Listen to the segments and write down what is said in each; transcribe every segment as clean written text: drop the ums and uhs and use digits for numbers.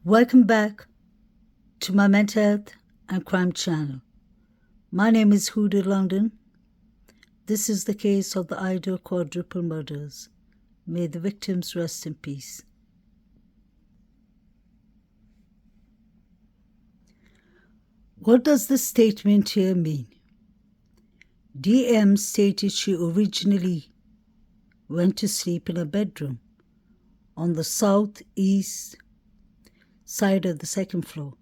Welcome back to my mental health and crime channel. My name is Huda London. This is the case of the Idaho quadruple murders. May the victims rest in peace. What does this statement here mean? DM stated she originally went to sleep in a bedroom on the southeast side of the second floor.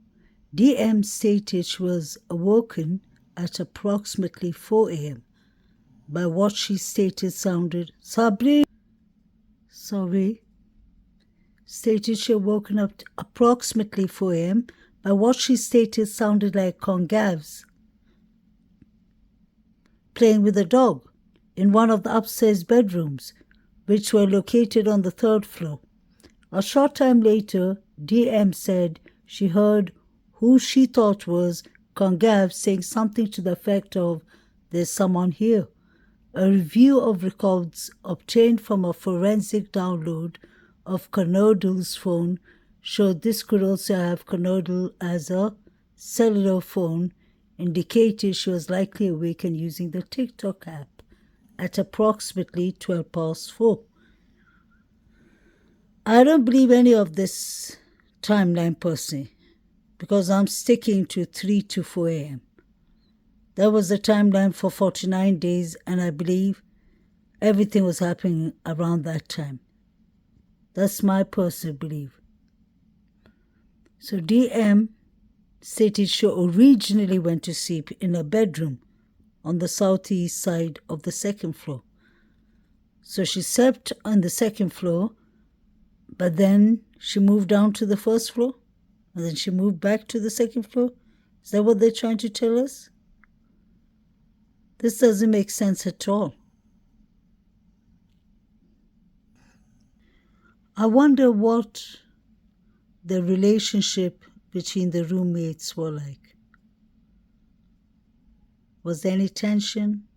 DM stated she was awoken at approximately 4 a.m. by what she stated sounded stated she had woken up approximately 4 a.m. by what she stated sounded like congavs playing with a dog in one of the upstairs bedrooms, which were located on the third floor. A short time later, DM said she heard who she thought was Congav saying something to the effect of, "There's someone here." A review of records obtained from a forensic download of Conodle's phone showed this could also have Conodle as a cellular phone, indicated she was likely awake and using the TikTok app at approximately 12 past 4. I don't believe any of this timeline personally, because I'm sticking to 3 to 4 a.m. That was the timeline for 49 days, and I believe everything was happening around that time. That's my personal belief. So DM stated she originally went to sleep in a bedroom on the southeast side of the second floor. So she slept on the second floor, but then she moved down to the first floor, and then she moved back to the second floor. Is that what they're trying to tell us? This doesn't make sense at all. I wonder what the relationship between the roommates were like. Was there any tension?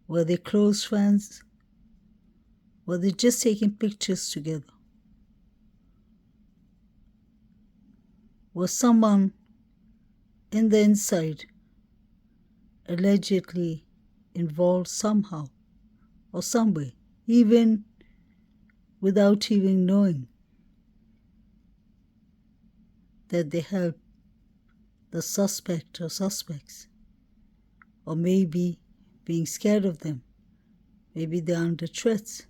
Were they close friends? Were they just taking pictures together? Was someone in the inside allegedly involved somehow or some way, even without even knowing that they helped the suspect or suspects, or maybe being scared of them? Maybe they're under threats.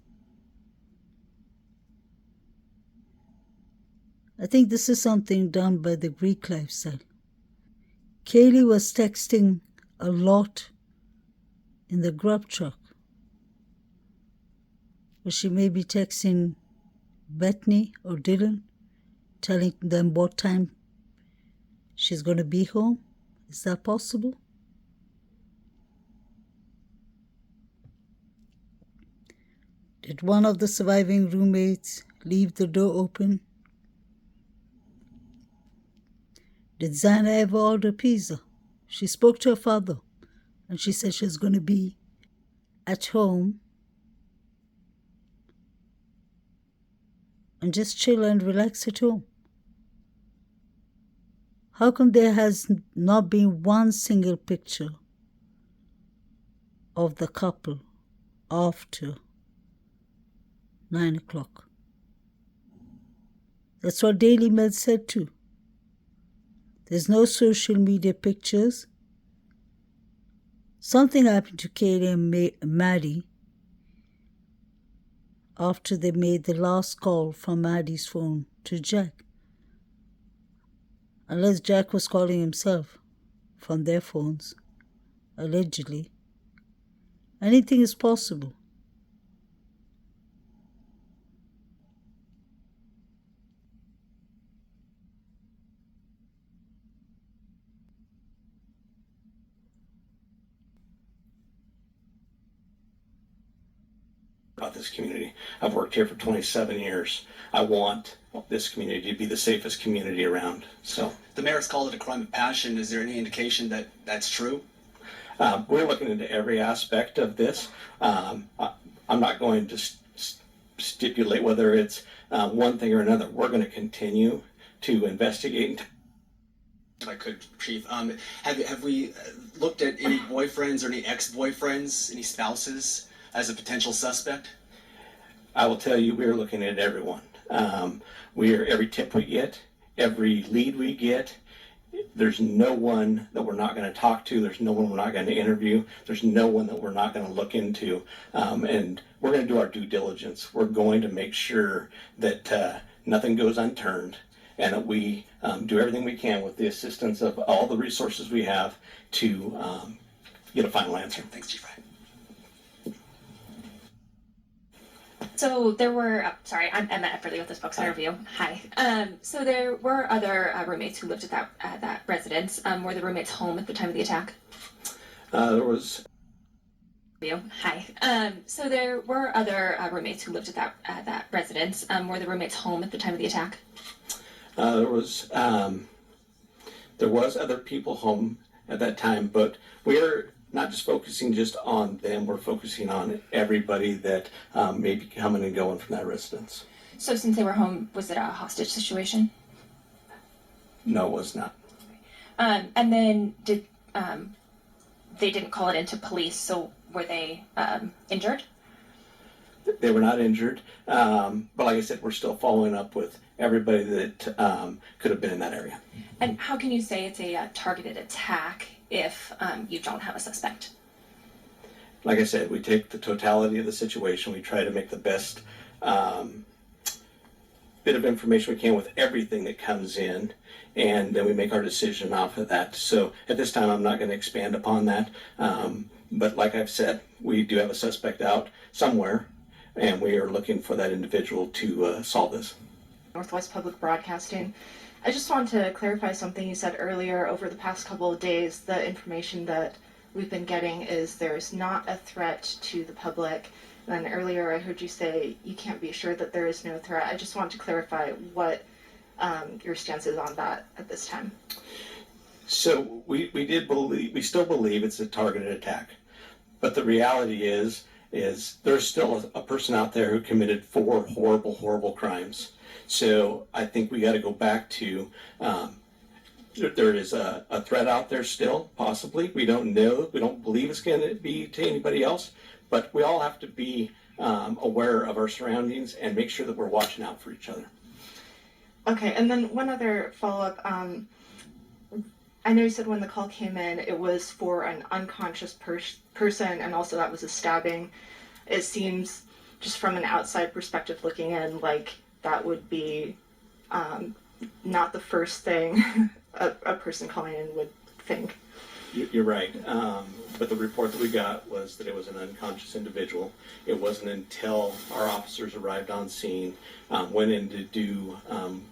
I think this is something done by the Greek lifestyle. Kaylee was texting a lot in the grub truck. Or she may be texting Bethany or Dylan, telling them what time she's going to be home. Is that possible? Did one of the surviving roommates leave the door open? Did Zana ever order pizza? She spoke to her father, and she said she was going to be at home and just chill and relax at home. How come there has not been one single picture of the couple after 9 o'clock? That's what Daily Mail said too. There's no social media pictures. Something happened to Kaylee and Maddie after they made the last call from Maddie's phone to Jack. Unless Jack was calling himself from their phones, allegedly. Anything is possible. About this community. I've worked here for 27 years. I want this community to be the safest community around. So the mayor's called it a crime of passion. Is there any indication that that's true? We're looking into every aspect of this. I'm not going to stipulate whether it's one thing or another. We're going to continue to investigate. If I could, Chief, have we looked at any boyfriends or any ex-boyfriends, any spouses as a potential suspect? I will tell you, we're looking at everyone. Every tip we get, every lead we get, there's no one that we're not going to talk to. There's no one we're not going to interview. There's no one that we're not going to look into. And we're going to do our due diligence. We're going to make sure that nothing goes unturned, and that we do everything we can with the assistance of all the resources we have to get a final answer. Thanks, Chief. So there were, I'm Emma Epperly with this Books Interview. Hi. So there were other roommates who lived at that residence. Were the roommates home at the time of the attack? There was. Hi. So there were other roommates who lived at that residence. Were the roommates home at the time of the attack? There was other people home at that time, but we're not just focusing just on them. We're focusing on everybody that may be coming and going from that residence. So since they were home, was it a hostage situation? No, it was not. And then they didn't call it into police, so were they injured? They were not injured, but like I said, we're still following up with everybody that could have been in that area. And how can you say it's a targeted attack if you don't have a suspect? Like I said, we take the totality of the situation. We try to make the best bit of information we can with everything that comes in, and then we make our decision off of that. So at this time, I'm not going to expand upon that. But like I've said, we do have a suspect out somewhere, and we are looking for that individual to solve this. Northwest Public Broadcasting. I just want to clarify something you said earlier. Over the past couple of days, the information that we've been getting is there's not a threat to the public. And then earlier I heard you say you can't be assured that there is no threat. I just want to clarify what your stance is on that at this time. So we still believe it's a targeted attack. But the reality is there's still a person out there who committed 4 horrible, horrible crimes. So I think we got to go back to there is a threat out there still, possibly. We don't know. We don't believe it's going to be to anybody else. But we all have to be aware of our surroundings and make sure that we're watching out for each other. Okay, and then one other follow-up. I know you said when the call came in, it was for an unconscious person, and also that was a stabbing. It seems, just from an outside perspective looking in, like that would be not the first thing a person calling in would think. You're right. But the report that we got was that it was an unconscious individual. It wasn't until our officers arrived on scene, went in to do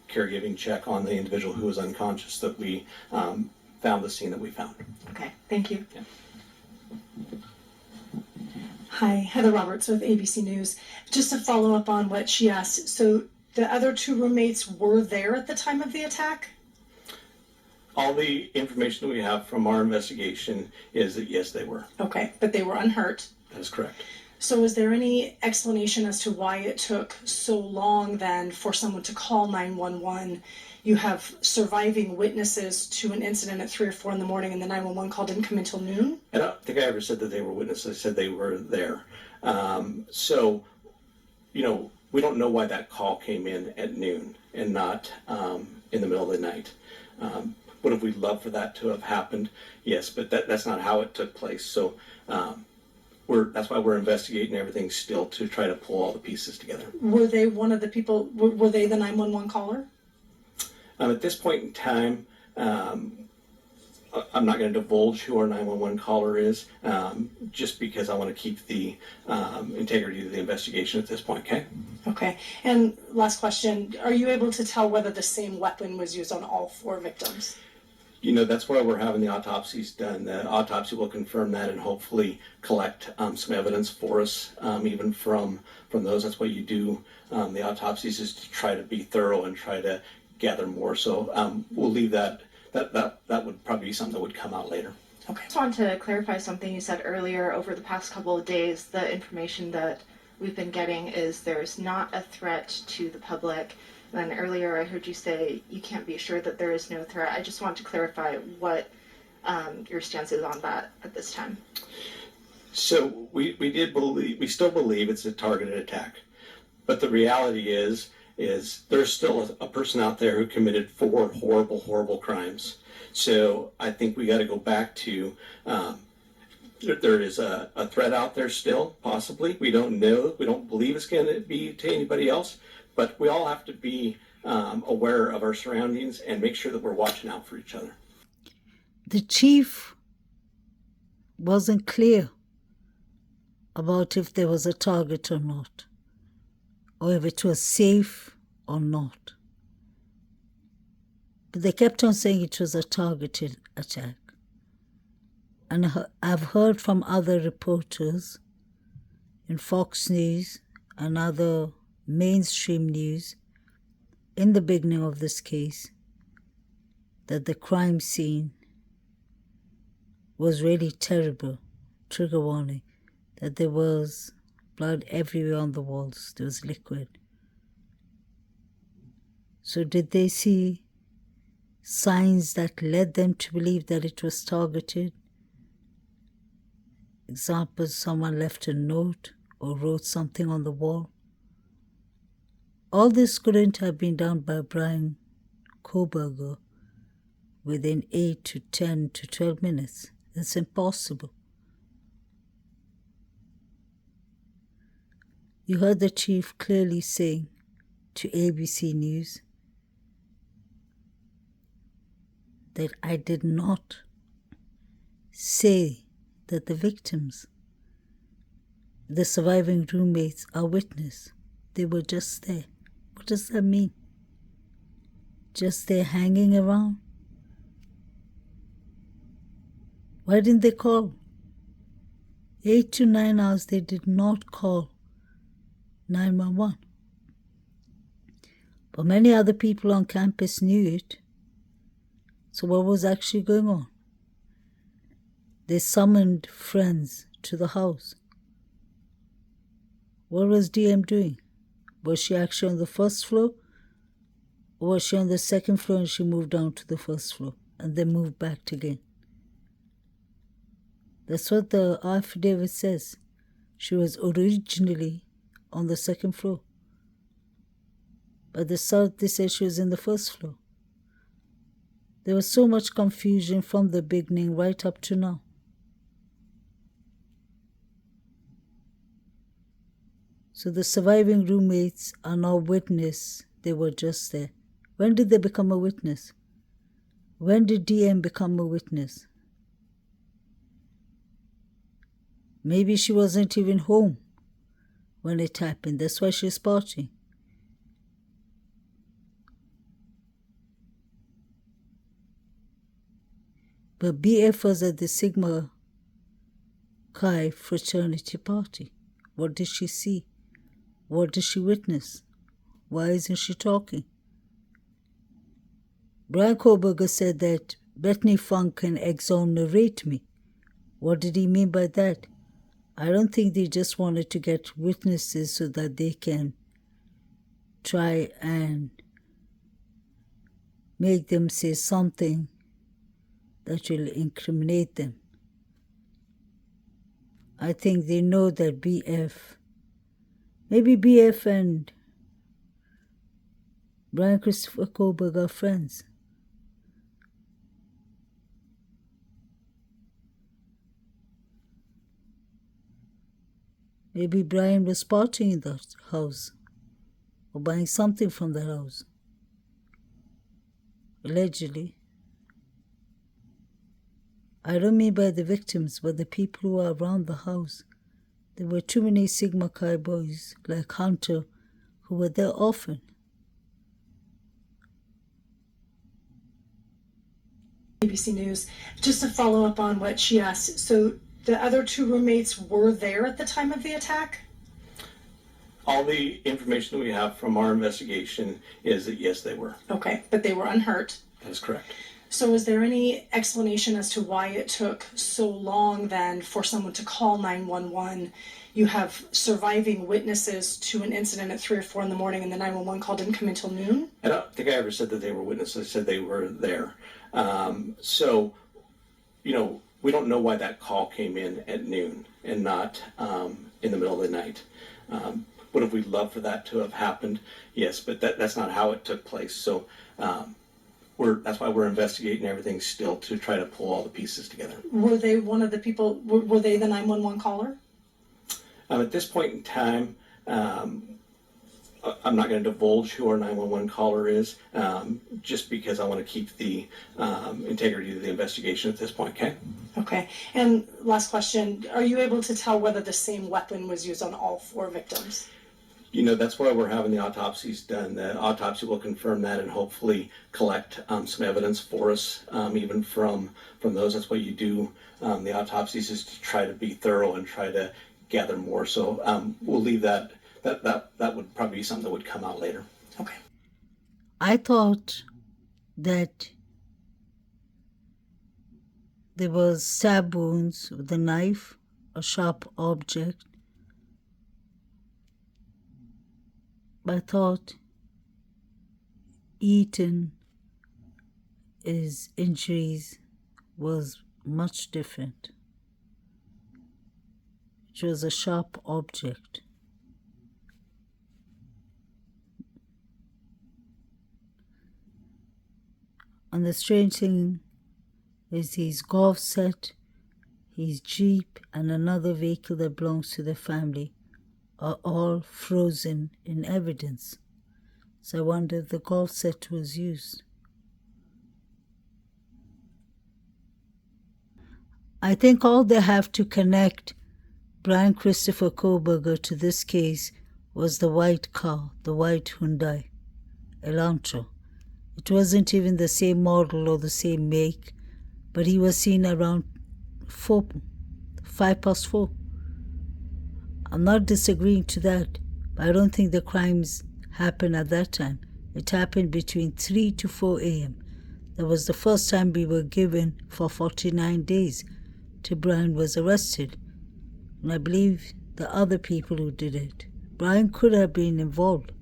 caregiving check on the individual who was unconscious, that we found the scene that we found. Okay, thank you. Yeah. Hi, Heather Roberts with ABC News. Just to follow up on what she asked, so the other 2 roommates were there at the time of the attack? All the information that we have from our investigation is that yes, they were. Okay, but they were unhurt. That is correct. So is there any explanation as to why it took so long then for someone to call 911? You have surviving witnesses to an incident at 3 or 4 in the morning, and the 911 call didn't come until noon? I don't think I ever said that they were witnesses. I said they were there. So, we don't know why that call came in at noon and not in the middle of the night. Would have we loved for that to have happened? Yes, but that's not how it took place. So that's why we're investigating everything still, to try to pull all the pieces together. Were they one of the people, were they the 911 caller? At this point in time, I'm not going to divulge who our 911 caller is, just because I want to keep the integrity of the investigation at this point, okay? Okay, and last question, are you able to tell whether the same weapon was used on all 4 victims? That's why we're having the autopsies done. The autopsy will confirm that and hopefully collect some evidence for us, even from those. That's why you do the autopsies, is to try to be thorough and try to gather more. So we'll leave that would probably be something that would come out later. Okay. I just want to clarify something you said earlier. Over the past couple of days, the information that we've been getting is there's not a threat to the public. And then earlier I heard you say you can't be sure that there is no threat. I just want to clarify what your stance is on that at this time. So we still believe it's a targeted attack. But the reality is there's still a person out there who committed 4 horrible, horrible crimes. So I think we got to go back to there is a threat out there still, possibly. We don't know. We don't believe it's going to be to anybody else. But we all have to be aware of our surroundings and make sure that we're watching out for each other. The chief wasn't clear about if there was a target or not, or if it was safe or not. But they kept on saying it was a targeted attack. And I've heard from other reporters in Fox News and other mainstream news in the beginning of this case that the crime scene was really terrible. Trigger warning, that there was blood everywhere on the walls. There was liquid. So did they see signs that led them to believe that it was targeted? Example, someone left a note or wrote something on the wall. All this couldn't have been done by Brian Koberger within 8 to 10 to 12 minutes. It's impossible. You heard the chief clearly saying to ABC News that I did not say that the victims, the surviving roommates, are witness. They were just there. What does that mean? Just there hanging around? Why didn't they call? 8 to 9 hours they did not call 911. But many other people on campus knew it. So what was actually going on? They summoned friends to the house. What was DM doing? Was she actually on the first floor? Or was she on the second floor and she moved down to the first floor and then moved back again? That's what the affidavit says. She was originally on the second floor. But the South, they said she was in the first floor. There was so much confusion from the beginning right up to now. So the surviving roommates are now witness. They were just there. When did they become a witness? When did DM become a witness? Maybe she wasn't even home when it happened. That's why she's partying. But BF was at the Sigma Chi fraternity party. What did she see? What did she witness? Why isn't she talking? Brian Koberger said that Bethany Funk can exonerate me. What did he mean by that? I don't think they just wanted to get witnesses so that they can try and make them say something that will incriminate them. I think they know that maybe BF and Brian Christopher Koberg are friends. Maybe Brian was partying in that house or buying something from that house. Allegedly. I don't mean by the victims, but the people who are around the house. There were too many Sigma Chi boys like Hunter who were there often. ABC News, just to follow up on what she asked. So the other 2 roommates were there at the time of the attack? All the information that we have from our investigation is that yes, they were. Okay, but they were unhurt. That is correct. So is there any explanation as to why it took so long then for someone to call 911? you have surviving witnesses to an incident at 3 or 4 in the morning, and the 911 call didn't come until noon? I don't think I ever said that they were witnesses. I said they were there. So, we don't know why that call came in at noon and not in the middle of the night. Would have we loved for that to have happened? Yes, but that's not how it took place. So that's why we're investigating everything still, to try to pull all the pieces together. Were they one of the people, were they the 911 caller? At this point in time, I'm not going to divulge who our 911 caller is, just because I want to keep the integrity of the investigation at this point, okay? Okay. And last question, are you able to tell whether the same weapon was used on all 4 victims? That's why we're having the autopsies done. The autopsy will confirm that and hopefully collect some evidence for us, even from those. That's why you do the autopsies, is to try to be thorough and try to gather more. So we'll leave that would probably be something that would come out later. Okay. I thought that there was stab wounds with a knife, a sharp object. I thought Eaton, his injuries was much different. It was a sharp object. And the strange thing is his golf set, his Jeep, and another vehicle that belongs to the family are all frozen in evidence. So I wonder if the golf set was used. I think all they have to connect Brian Christopher Koberger to this case was the white car, the white Hyundai Elantra. It wasn't even the same model or the same make, but he was seen around 4. I'm not disagreeing to that, but I don't think the crimes happened at that time. It happened between 3 to 4 a.m. That was the first time we were given for 49 days till Brian was arrested. And I believe the other people who did it. Brian could have been involved.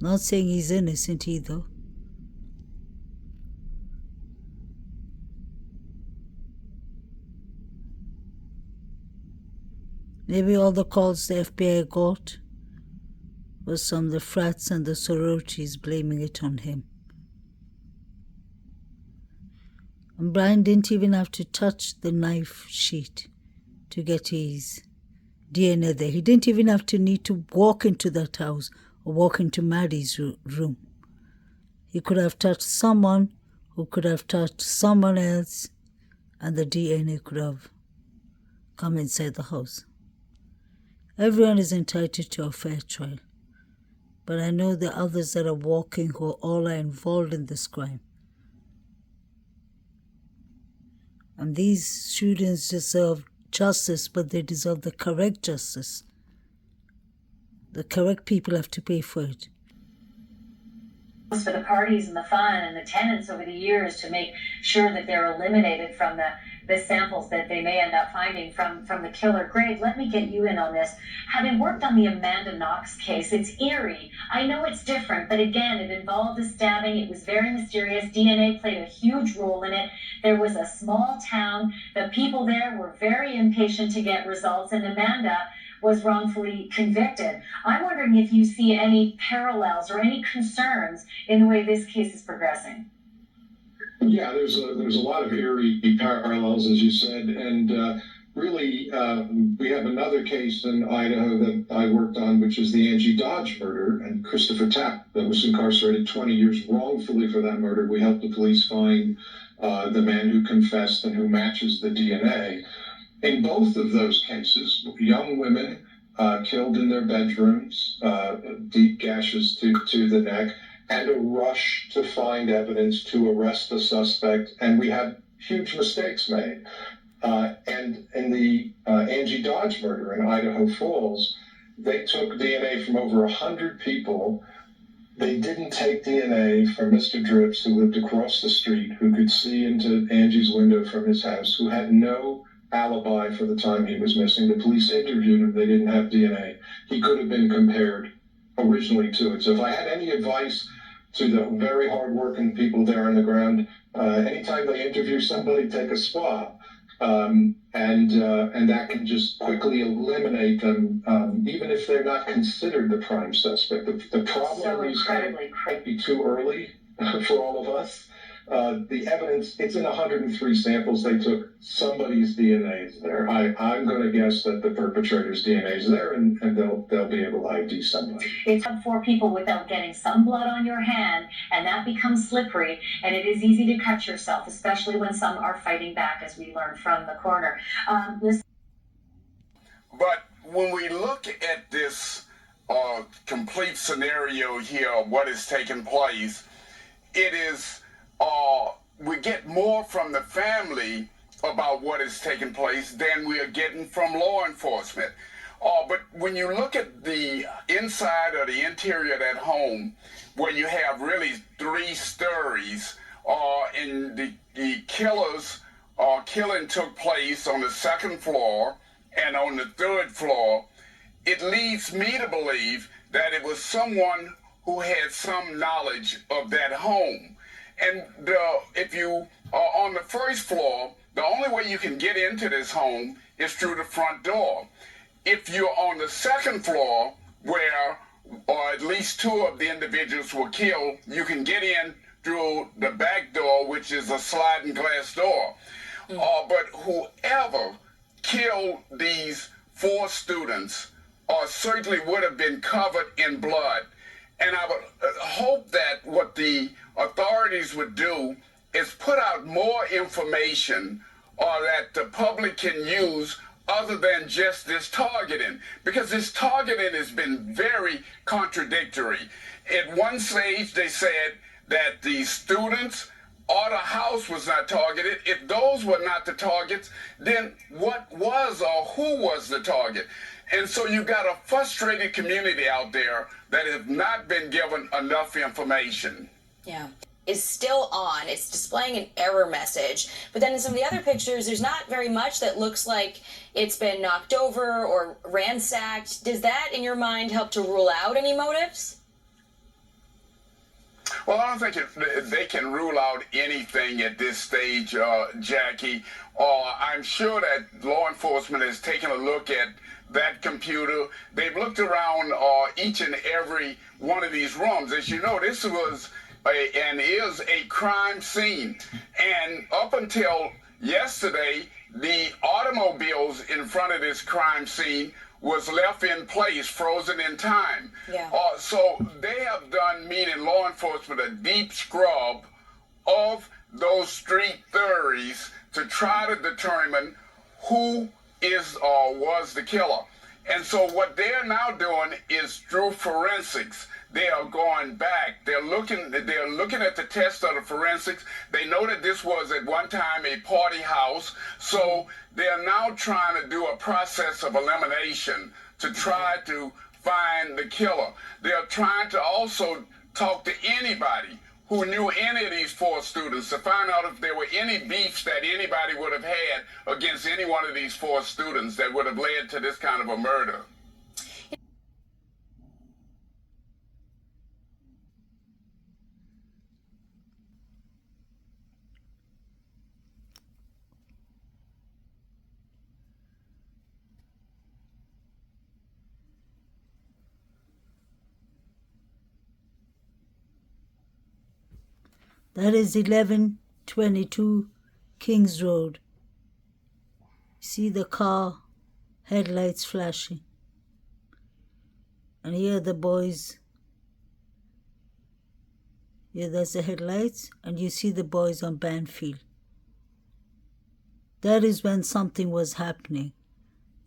Not saying he's innocent either. Maybe all the calls the FBI got was from the frats and the sororities blaming it on him. And Brian didn't even have to touch the knife sheet to get his DNA there. He didn't even have to need to walk into that house or walk into Maddie's room. He could have touched someone who could have touched someone else, and the DNA could have come inside the house. Everyone is entitled to a fair trial, but I know the others that are walking who all are involved in this crime. And these students deserve justice, but they deserve the correct justice. The correct people have to pay for it. For the parties and the fun and the tenants over the years to make sure that they're eliminated from the samples that they may end up finding from the killer. Greg, let me get you in on this. Having worked on the Amanda Knox case, it's eerie. I know it's different, but again, it involved a stabbing. It was very mysterious. DNA played a huge role in it. There was a small town. The people there were very impatient to get results, and Amanda was wrongfully convicted. I'm wondering if you see any parallels or any concerns in the way this case is progressing. Yeah, there's a lot of eerie parallels, as you said, and really we have another case in Idaho that I worked on, which is the Angie Dodge murder, and Christopher Tapp that was incarcerated 20 years wrongfully for that murder. We helped the police find the man who confessed and who matches the DNA. In both of those cases, young women killed in their bedrooms, deep gashes to the neck, and a rush to find evidence to arrest the suspect, and we had huge mistakes made. And in the Angie Dodge murder in Idaho Falls, they took DNA from over 100 people. They didn't take DNA from Mr. Dripps, who lived across the street, who could see into Angie's window from his house, who had no alibi for the time he was missing. The police interviewed him. They didn't have DNA. He could have been compared originally to it. So if I had any advice to the very hardworking people there on the ground, anytime they interview somebody, take a swab. And that can just quickly eliminate them, even if they're not considered the prime suspect. The problem So is incredibly might be too early for all of us. The evidence, it's in 103 samples they took. Somebody's DNA is there. I'm going to guess that the perpetrator's DNA is there, and they'll be able to ID somebody. It's hard for people without getting some blood on your hand, and that becomes slippery, and it is easy to cut yourself, especially when some are fighting back, as we learned from the coroner. But when we look at this complete scenario here of what is taking place, it is we get more from the family about what is taking place than we are getting from law enforcement. But when you look at the inside or the interior of that home, where you have really 3 stories, and the killer's killing took place on the 2nd floor and on the 3rd floor, it leads me to believe that it was someone who had some knowledge of that home. And if you are on the 1st floor, the only way you can get into this home is through the front door. If you're on the 2nd floor, where at least 2 of the individuals were killed, you can get in through the back door, which is a sliding glass door. But whoever killed these 4 students certainly would have been covered in blood. And I would hope that what the authorities would do is put out more information that the public can use other than just this targeting, because this targeting has been very contradictory. At one stage, they said that the students or the house was not targeted. If those were not the targets, then what was or who was the target? And so you got a frustrated community out there that have not been given enough information. Yeah. Is still on. It's displaying an error message. But then in some of the other pictures, there's not very much that looks like it's been knocked over or ransacked. Does that, in your mind, help to rule out any motives? Well, I don't think they can rule out anything at this stage, Jackie. I'm sure that law enforcement has taken a look at that computer. They've looked around each and every one of these rooms. As you know, this was and is a crime scene. And up until yesterday, the automobiles in front of this crime scene was left in place, frozen in time. Yeah. So they have done, meaning law enforcement, a deep scrub of those street theories to try to determine who is or was the killer. And so what they're now doing is through forensics. They are going back. They're looking at the test of the forensics. They know that this was at one time a party house. So they're now trying to do a process of elimination to try to find the killer. They're trying to also talk to anybody who knew any of these 4 students to find out if there were any beefs that anybody would have had against any one of these 4 students that would have led to this kind of a murder. That is 1122 Kings Road. See the car headlights flashing. And here are the boys. Here there's the headlights, and you see the boys on Banfield. That is when something was happening.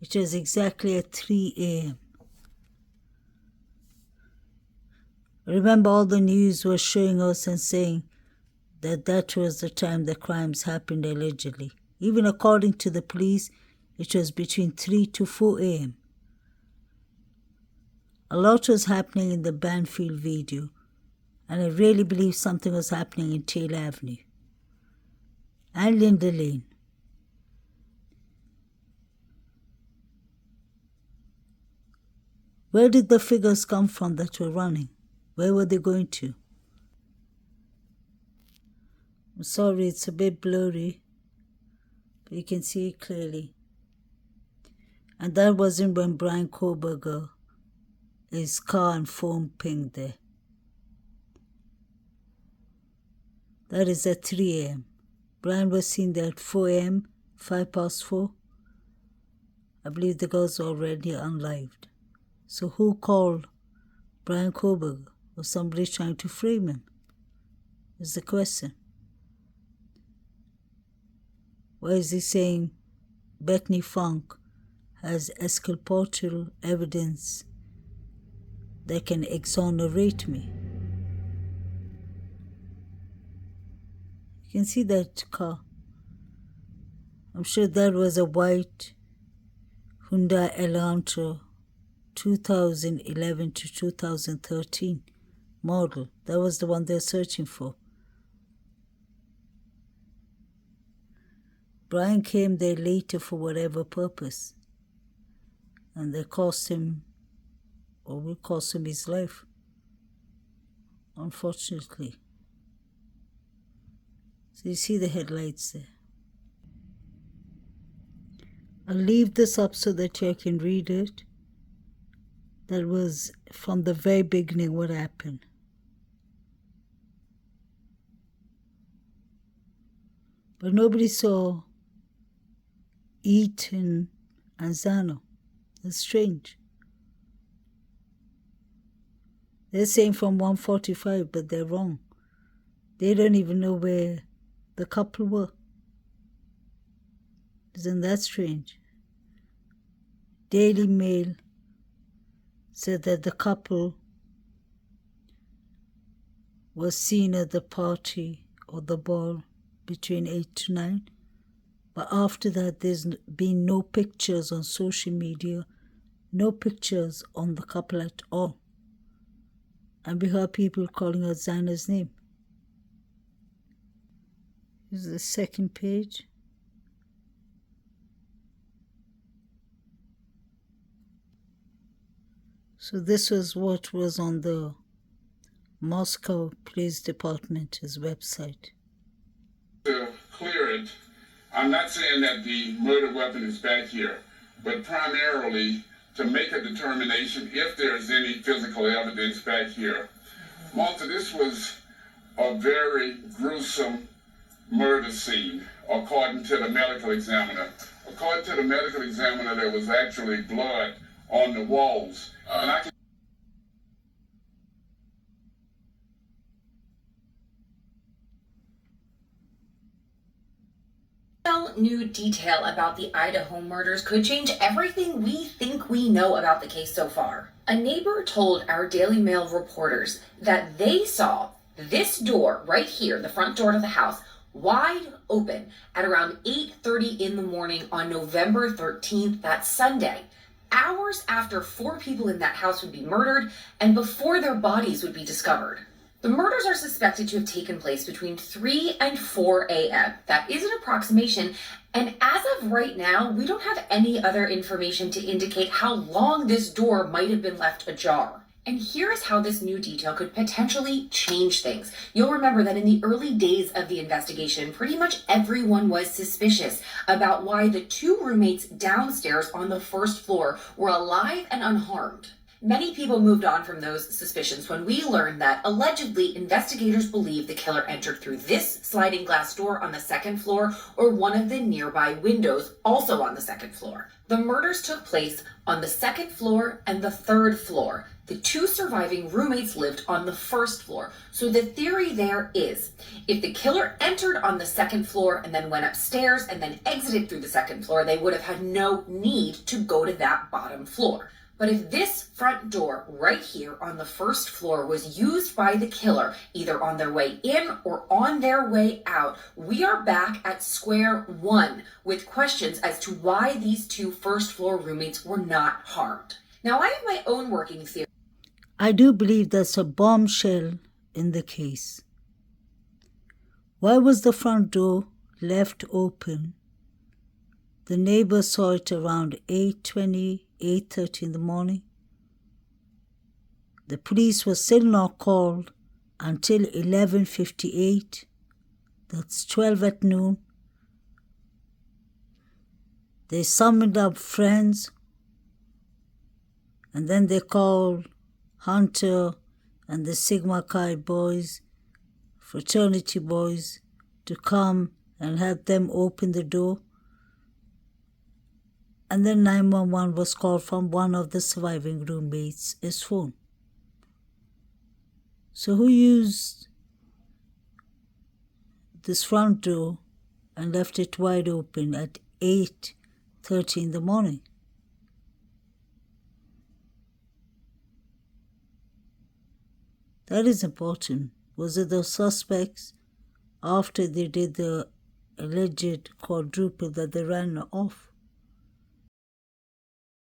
It was exactly at 3 a.m. Remember, all the news was showing us and saying that was the time the crimes happened allegedly. Even according to the police, it was between 3 to 4 a.m. A lot was happening in the Banfield video, and I really believe something was happening in Taylor Avenue and Linda Lane. Where did the figures come from that were running? Where were they going to? I'm sorry, it's a bit blurry, but you can see it clearly. And that wasn't when Brian Koberger, his car and phone pinged there. That is at 3 a.m. Brian was seen there at 4 a.m., 5 past 4. I believe the girls were already unlived. So who called Brian Koberger? Was somebody trying to frame him? Is the question. Why is he saying Bethany Funk has exculpatory evidence that can exonerate me? You can see that car. I'm sure that was a white Hyundai Elantra 2011 to 2013 model. That was the one they're searching for. Brian came there later for whatever purpose, and they cost him, or will cost him, his life, unfortunately. So you see the headlights there. I'll leave this up so that you can read it. That was from the very beginning what happened. But nobody saw Eaton and Zano. That's strange. They're saying from 145, but they're wrong. They don't even know where the couple were. Isn't that strange? Daily Mail said that the couple was seen at the party or the ball between 8 to 9. But after that, there's been no pictures on social media, no pictures on the couple at all. And we heard people calling out Zana's name. Here's the second page. So this was what was on the Moscow Police Department's website. To clear it, I'm not saying that the murder weapon is back here, but primarily to make a determination if there's any physical evidence back here. Malta, this was a very gruesome murder scene, according to the medical examiner. According to the medical examiner, there was actually blood on the walls. And I can new detail about the Idaho murders could change everything we think we know about the case so far. A neighbor told our Daily Mail reporters that they saw this door right here, the front door to the house, wide open at around 8:30 in the morning on November 13th, that Sunday, hours after 4 people in that house would be murdered and before their bodies would be discovered. The murders are suspected to have taken place between 3 and 4 a.m. That is an approximation, and as of right now, we don't have any other information to indicate how long this door might have been left ajar. And here's how this new detail could potentially change things. You'll remember that in the early days of the investigation, pretty much everyone was suspicious about why the 2 roommates downstairs on the first floor were alive and unharmed. Many people moved on from those suspicions when we learned that allegedly investigators believe the killer entered through this sliding glass door on the second floor or one of the nearby windows also on the second floor. The murders took place on the second floor and the third floor. The 2 surviving roommates lived on the first floor. So the theory there is, if the killer entered on the second floor and then went upstairs and then exited through the second floor, they would have had no need to go to that bottom floor. But if this front door right here on the first floor was used by the killer, either on their way in or on their way out, we are back at square one with questions as to why these 2 first floor roommates were not harmed. Now, I have my own working theory. I do believe there's a bombshell in the case. Why was the front door left open? The neighbor saw it around 8:20, 8:30 in the morning. The police were still not called until 11:58. That's 12 at noon. They summoned up friends, and then they called Hunter and the Sigma Chi boys, fraternity boys, to come and help them open the door. And then 911 was called from one of the surviving roommates' phone. So who used this front door and left it wide open at 8:30 in the morning? That is important. Was it the suspects after they did the alleged quadruple that they ran off?